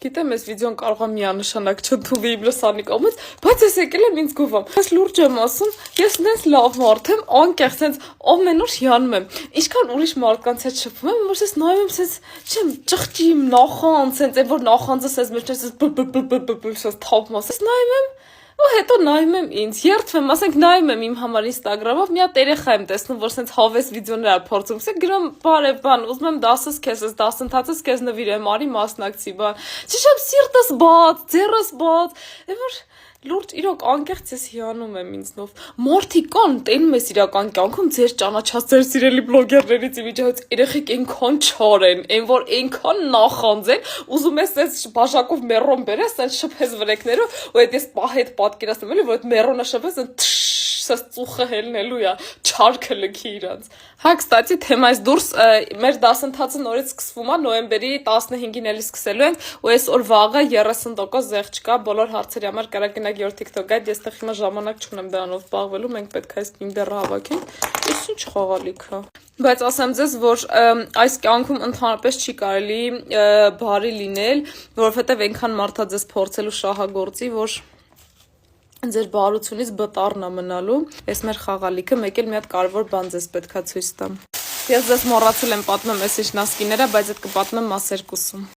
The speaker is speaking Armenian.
Գիտեմ, այս վիդեոն կարող է միանշանակ չթվի իմ լսանի կողմից, բայց ես եկել եմ ինձ գովում։ Ես լուրջ եմ ասում, ես նենց լավ մարդ եմ, անկեղծ նենց ամեն օր հիանում եմ։ Ինչքան ուրիշ մարդկանց հետ շփվում եմ, որ ես նայում եմ սենց, չեմ, ճղճի իմ նախանց, սենց այն որ նախանձը սենց մեջ սենց թափում ասես նայում եմ։ Ու հետո նայում եմ ինձ, երդվում, ասենք նայում եմ իմ համար Instagram-ով, մի հատ երեխա եմ տեսնում, որ սենց հավես վիդեոներ է փորձում, ասեք գրում բարև բան, ուզում եմ դասս քեզ, դասընթացս քեզ նվիրեմ, արի մասնակցի բան։ Չիշեմ սիրտս բաց, ձեռս բաց, այն որ լուրջ իրոք անկեղծ ես հիանում եմ ինձնով։ Մարդիկ կան, տենում ես իրական կյանքում ձեր ճանաչած ձեր սիրելի բլոգերներից իմիջիայից երեխեք այնքան չար են, այն որ այնքան նախանձ են, ուզում ես այս բաժակով մերոն բերես, այս շփես վրեկներով, ու այդ ես հետ պատկերացնում եմ, որ այդ մերոնը շփես, սա ծուխը հելնելու է, չարքը լքի իրանց։ Հա, կստացի թեմայից դուրս մեր դասընթացը նորից սկսվում է, նոյեմբերի 15-ին էլի սկսելու ենք, ու այսօր վաղը 30% զեղ չկա, բոլոր հարցերի համար կարող գնաք յոր TikTok այդ, ես տեղ հիմա ժամանակ չունեմ դրանով զբաղվելու, մենք պետք է այս Tinder-ը հավաքենք, ես ինչ խաղալիք է։ Բայց ասեմ ձեզ, որ այս կյանքում ընդհանրապես չի կարելի բարի լինել, որովհետև այնքան մարդ է ձեզ փորձելու շահագործի, որ ձեր բարությունից բտառն է մնալու։ Այս մեր խաղալիքը մեկ էլ մի հատ կարևոր բան ձեզ պետքա ցույց տամ։ Ես ձեզ մոռացել եմ պատմեմ այս իշնասկիները, բայց այդ կպատմեմ մաս երկուսում։